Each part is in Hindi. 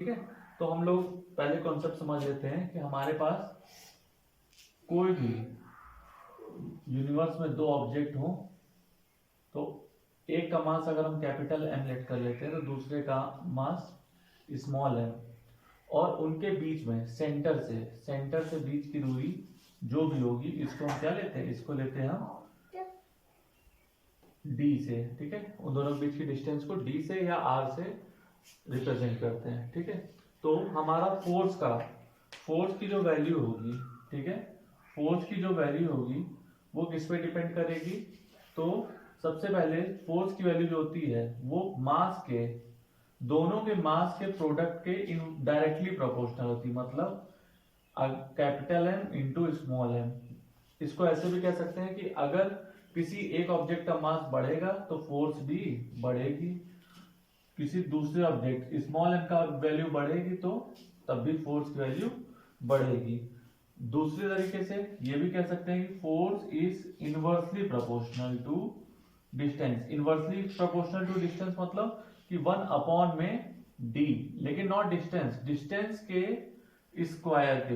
ठीक है। तो हम लोग पहले कॉन्सेप्ट समझ लेते हैं कि हमारे पास कोई भी यूनिवर्स में दो ऑब्जेक्ट हो तो एक का मास अगर हम कैपिटल एम लेट कर लेते हैं तो दूसरे का मास स्मॉल एम, और उनके बीच में सेंटर से बीच की दूरी जो भी होगी इसको हम क्या लेते हैं, इसको लेते हैं हम डी से। ठीक है, उन दोनों के बीच की डिस्टेंस को डी से या आर से रिप्रेजेंट करते हैं। ठीक है, तो हमारा फोर्स की जो वैल्यू होगी, ठीक है, फोर्स की जो वैल्यू होगी वो किस पे डिपेंड करेगी। तो सबसे पहले फोर्स की वैल्यू जो होती है वो मास के, दोनों के मास के प्रोडक्ट के डायरेक्टली प्रोपोर्शनल होती है। मतलब capital M into small M. इसको ऐसे भी कह सकते हैं कि अगर किसी एक ऑब्जेक्ट का मास बढ़ेगा तो फोर्स भी बढ़ेगी, किसी दूसरे ऑब्जेक्ट स्मॉल एम का वैल्यू बढ़ेगी तो तब भी फोर्स की वैल्यू बढ़ेगी। दूसरे तरीके से ये भी कह सकते हैं कि force is inversely proportional to distance. Inversely proportional to distance मतलब कि 1 में डी, लेकिन नॉट डिस्टेंस, डिस्टेंस के स्क्वायर के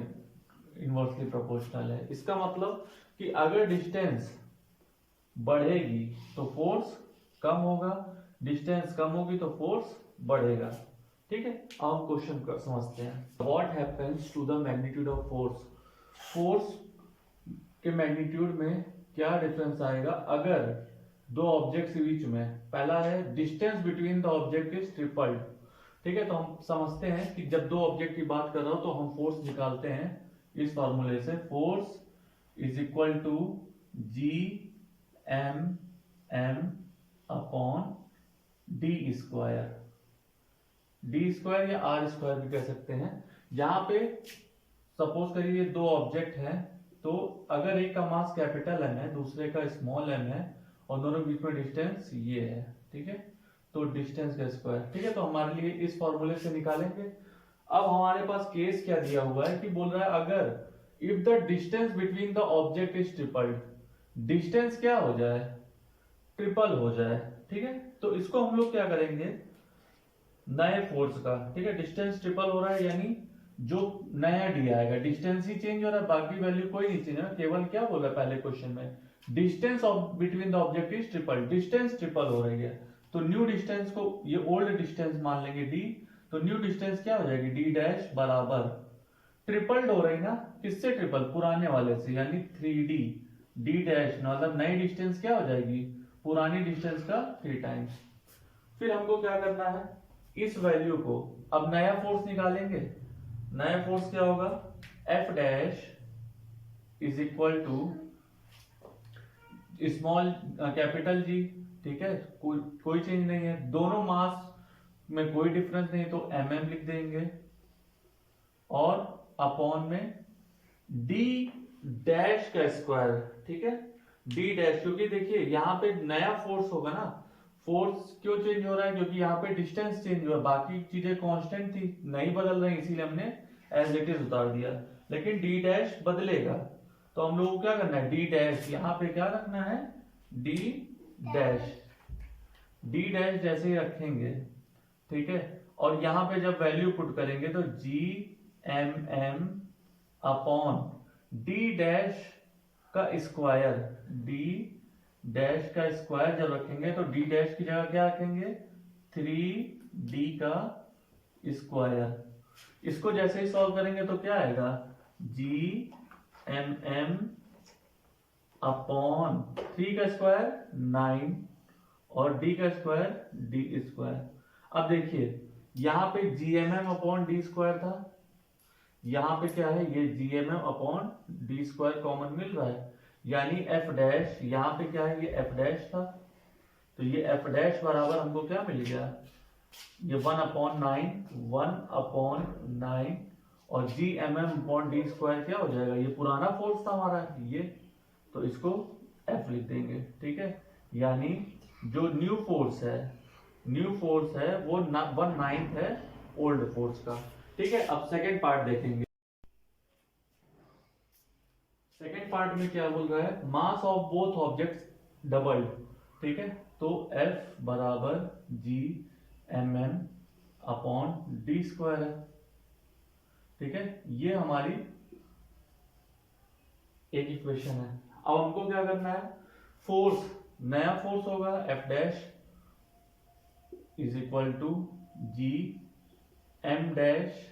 इनवर्सली प्रोपोर्शनल है। इसका मतलब कि अगर डिस्टेंस बढ़ेगी तो फोर्स कम होगा, डिस्टेंस कम होगी तो फोर्स बढ़ेगा। ठीक है, अब हम क्वेश्चन समझते हैं। What happens to the magnitude of force. Force के मैग्नीट्यूड में क्या डिफरेंस आएगा अगर दो ऑब्जेक्ट्स के बीच में, पहला है distance between the object is tripled. ठीक है, तो हम समझते हैं कि जब दो ऑब्जेक्ट की बात कर रहा हूं तो हम फोर्स निकालते हैं इस फॉर्मूले से। Force is equal to G M M upon D square. D square या आर स्क्वायर भी कह सकते हैं। यहाँ पे सपोज करिए दो ऑब्जेक्ट हैं, तो अगर एक का मास कैपिटल एम है दूसरे का स्मॉल एम है और दोनों के बीच में डिस्टेंस ये है, ठीक है, तो डिस्टेंस का स्क्वायर। ठीक है, तो हमारे लिए इस फॉर्मूले से निकालेंगे। अब हमारे पास केस क्या दिया हुआ है कि बोल रहा है अगर if the distance between the object is tripled, distance क्या हो जाए, ट्रिपल हो जाए। ठीक है, तो इसको हम लोग क्या करेंगे, नए फोर्स का, ठीक है, डिस्टेंस ट्रिपल हो रहा है यानी जो नया डी आएगा, डिस्टेंस ही चेंज हो रहा है, बाकी वैल्यू कोई नहीं चेंज है, केवल क्या बोल रहा है पहले क्वेश्चन में, distance of between the object is triple, distance triple हो रही है। तो न्यू डिस्टेंस को ये ओल्ड डिस्टेंस मान लेंगे डी, तो न्यू डिस्टेंस क्या हो जाएगी, डी डैश बराबर ट्रिपल्ड हो रही ना, किससे ट्रिपल, पुराने वाले से, यानी 3d डी डैश, मतलब नई डिस्टेंस क्या हो जाएगी, पुरानी डिस्टेंस का 3 टाइम्स। फिर हमको क्या करना है, इस वैल्यू को, अब नया फोर्स निकालेंगे। नया फोर्स क्या होगा, F dash is equal to small capital G. ठीक है, कोई चेंज नहीं है, दोनों मास में कोई डिफरेंस नहीं, तो एम एम लिख देंगे और अपॉन में डी डैश का स्क्वायर। ठीक है, डी डैश, क्योंकि देखिए यहाँ पे नया फोर्स होगा ना, फोर्स क्यों चेंज हो रहा है, क्योंकि यहाँ पे डिस्टेंस चेंज हुआ, बाकी चीजें कांस्टेंट थी, नहीं बदल रही, इसीलिए हमने एज इट इज उतार दिया। लेकिन डी डैश बदलेगा, तो हम लोग को क्या करना है, डी डैश यहाँ पे क्या रखना है, डी डैश, डी डैश जैसे ही रखेंगे, ठीक है, और यहाँ पे जब वैल्यू पुट करेंगे तो G M M upon D dash का स्क्वायर, डी डैश का स्क्वायर जब रखेंगे तो डी डैश की जगह क्या रखेंगे, 3d का स्क्वायर। इसको जैसे ही सॉल्व करेंगे तो क्या आएगा, जी एम एम अपॉन 3 का स्क्वायर 9 और d का स्क्वायर d स्क्वायर। अब देखिए यहाँ पे G M M upon D square था, यहाँ पे क्या है, ये G M M upon D square common मिल रहा है, यानी एफ डैश, यहाँ पे क्या है, ये एफ डैश था, तो ये एफ डैश बराबर हमको क्या मिल गया, ये 1/9 और G M M upon D square क्या हो जाएगा, ये पुराना फोर्स था हमारा ये, तो इसको एफ लिख देंगे। ठीक है, यानी जो न्यू फोर्स है वो 1/9 है ओल्ड फोर्स का। ठीक है, अब सेकेंड पार्ट देखेंगे। सेकेंड पार्ट में क्या बोल रहा है, mass of both objects doubled. ठीक है, तो F बराबर G M M upon D square है। ठीक है, ये हमारी एक इक्वेशन है। अब हमको क्या करना है, फोर्स, नया फोर्स होगा F dash is equal to G M dash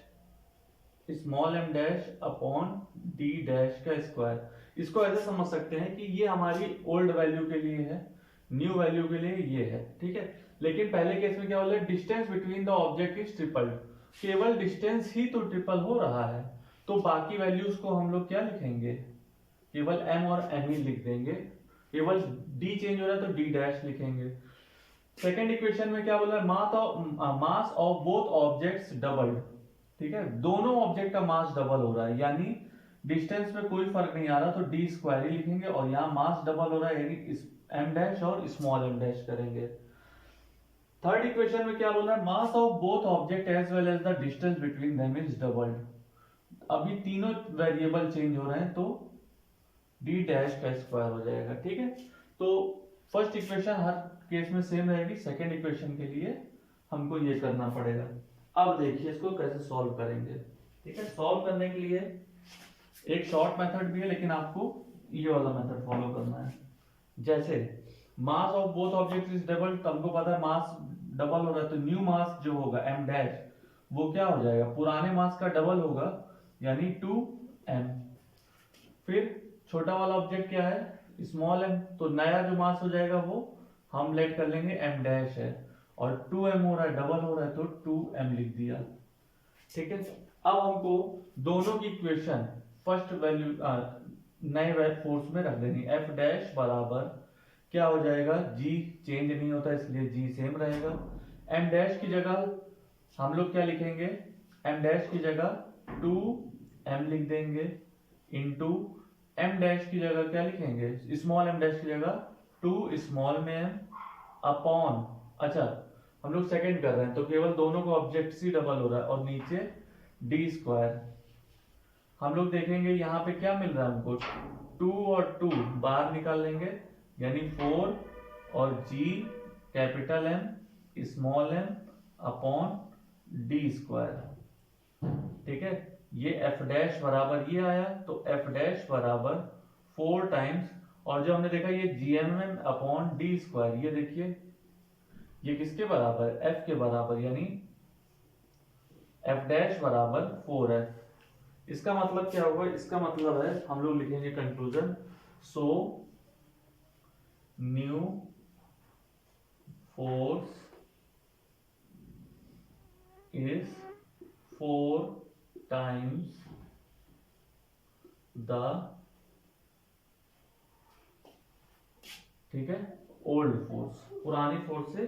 small M dash upon D dash का स्क्वायर। इसको ऐसे समझ सकते हैं कि ये हमारी ओल्ड वैल्यू के लिए है, न्यू वैल्यू के लिए ये है। ठीक है, लेकिन पहले केस में क्या बोला, distance between the object is tripled, केवल डिस्टेंस ही तो ट्रिपल हो रहा है, तो बाकी वैल्यूज को हम लोग क्या लिखेंगे, केवल m और m ही लिख देंगे, केवल d चेंज हो रहा है तो d डैश लिखेंगे। सेकेंड इक्वेशन में क्या बोला, मास ऑफ बोथ ऑब्जेक्ट्स डबल्ड। ठीक है, दोनों ऑब्जेक्ट का मास डबल हो रहा है, यानी डिस्टेंस में कोई फर्क नहीं आ रहा तो डी स्क्वायर ही लिखेंगे, और यहाँ मास डबल हो रहा है यानी एम डैश और स्मॉल एम डैश करेंगे। थर्ड इक्वेशन में क्या बोला है, mass of both object as well as the distance between them is doubled. अभी तीनों वेरिएबल चेंज हो रहे हैं तो डी डैश का स्क्वायर हो जाएगा। ठीक है, तो फर्स्ट इक्वेशन हर केस में सेम रहेगी, सेकेंड इक्वेशन के लिए हमको ये करना पड़ेगा। अब देखिए इसको कैसे सॉल्व करेंगे। ठीक है, सॉल्व करने के लिए एक शॉर्ट मेथड भी है, लेकिन आपको ये वाला मेथड फॉलो करना है। जैसे मास of both object is double, तो हमको पता है मास डबल हो रहा है, तो न्यू मास जो होगा m डैश वो क्या हो जाएगा, पुराने मास का डबल होगा यानी 2m। फिर छोटा वाला ऑब्जेक्ट क्या है, स्मॉल m, तो नया जो मास हो जाएगा वो हम लेट कर लेंगे m डैश है, और 2m हो रहा है, डबल हो रहा है तो 2m लिख दिया। ठीक है, अब हमको दोनों की इक्वेशन फर्स्ट वैल्यू नए फोर्स में रख देनी, f डैश बराबर क्या हो जाएगा, g चेंज नहीं होता इसलिए g सेम रहेगा, m डैश की जगह हम लोग क्या लिखेंगे, m डैश की जगह 2m लिख देंगे, इनटू m डैश की जगह क्या लिखेंगे, स्मॉल m डैश की जगह 2 स्मॉल में m अपॉन, अच्छा हम लोग सेकंड कर रहे हैं तो केवल दोनों को ऑब्जेक्ट ही डबल हो रहा है, और नीचे डी स्क्वायर। हम लोग देखेंगे यहाँ पे क्या मिल रहा है हमको, 2 और 2 बाहर निकाल लेंगे यानी 4 और g capital M small m upon D square. ठीक है, ये f डैश बराबर ये आया, तो f डैश बराबर 4 टाइम्स, और जो हमने देखा ये gmm अपॉन डी स्क्वायर, ये देखिए ये किसके बराबर, f के बराबर, यानी f डैश बराबर 4f। इसका मतलब क्या होगा, इसका मतलब है हम लोग लिखेंगे conclusion, so new force is 4 times the, ठीक है, ओल्ड फोर्स, पुरानी फोर्स से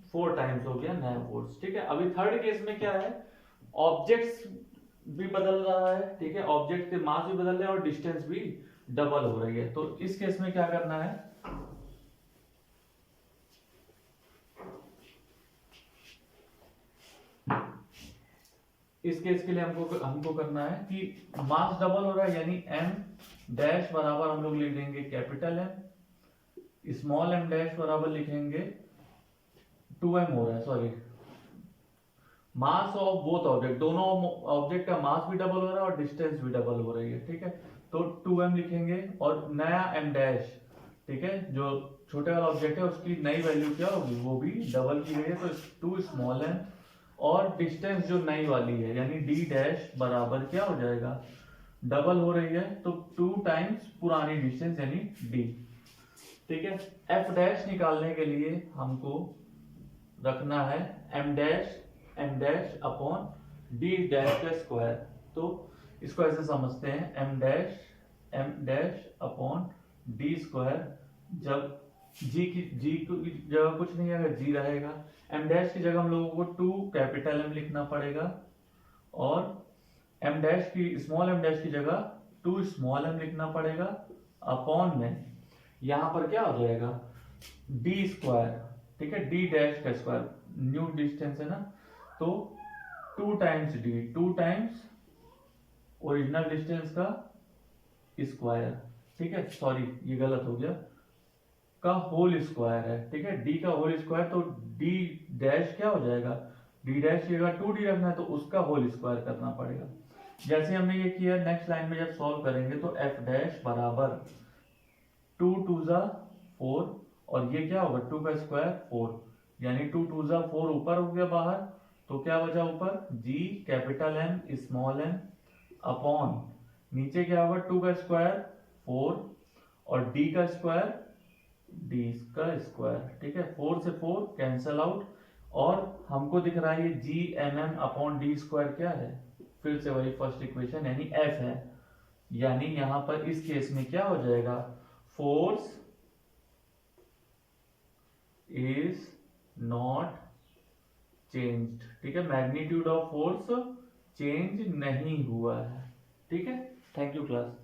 4 टाइम्स हो गया नया फोर्स। ठीक है, अभी थर्ड केस में क्या है, ऑब्जेक्ट्स भी बदल रहा है। ठीक है, ऑब्जेक्ट के मास भी बदल रहे हैं और डिस्टेंस भी डबल हो रही है, तो इस केस में क्या करना है, इस केस के लिए हमको करना है कि मास डबल हो रहा है यानी m डैश बराबर हम लोग लिख देंगे capital M, small m dash बराबर लिखेंगे 2m हो रहा है, sorry, mass of both object, दोनों ऑब्जेक्ट का मास भी डबल हो रहा है और डिस्टेंस भी डबल हो रही है। ठीक है, तो 2m लिखेंगे, और नया m डैश, ठीक है, जो छोटे वाला ऑब्जेक्ट है उसकी नई वैल्यू क्या होगी, वो भी डबल की गई है, तो 2 स्मॉल m, और डिस्टेंस जो नई वाली है यानी d डैश बराबर क्या हो जाएगा, डबल हो रही है तो 2 टाइम्स पुरानी डिस्टेंस यानी d। ठीक है, f डैश निकालने के लिए हमको रखना है m dash upon d dash का स्क्वायर, तो इसको ऐसे समझते हैं m dash upon d square, जब g की जगह कुछ नहीं है, g रहेगा, m डैश की जगह हम लोगों को 2 कैपिटल M लिखना पड़ेगा, और m डैश की स्मॉल m डैश की जगह 2 स्मॉल m लिखना पड़ेगा, अपॉन में यहाँ पर क्या हो जाएगा d स्क्वायर। ठीक है, d डैश का स्क्वायर, न्यू डिस्टेंस है ना, तो 2 times d, 2 times original distance का स्क्वायर। ठीक है, सॉरी ये गलत हो गया, का होल स्क्वायर है। ठीक है, d का होल स्क्वायर, तो d डैश क्या हो जाएगा डी डैश की जगह 2d रखना है तो उसका होल स्क्वायर करना पड़ेगा। जैसे हमने ये किया, नेक्स्ट लाइन में जब सॉल्व करेंगे तो एफ डैश बराबर 2 2 जा 4 और ये क्या होगा 2 का स्क्वायर 4, यानी 2 2 जा 4 ऊपर हो गया बाहर, तो क्या बचा ऊपर G capital M small M upon नीचे क्या होगा 2 का स्क्वायर 4 और डी का स्क्वायर डी का स्क्वायर, ठीक है। 4 से 4 कैंसल आउट और हमको दिख रहा है ये G M M upon D square क्या है, फिर से वही फर्स्ट इक्वेशन यानी एफ है, यानी यहां पर इस केस में क्या हो जाएगा, फोर्स इज नॉट चेंज्ड, ठीक है, मैग्नीट्यूड ऑफ फोर्स चेंज नहीं हुआ है, ठीक है। Thank you class.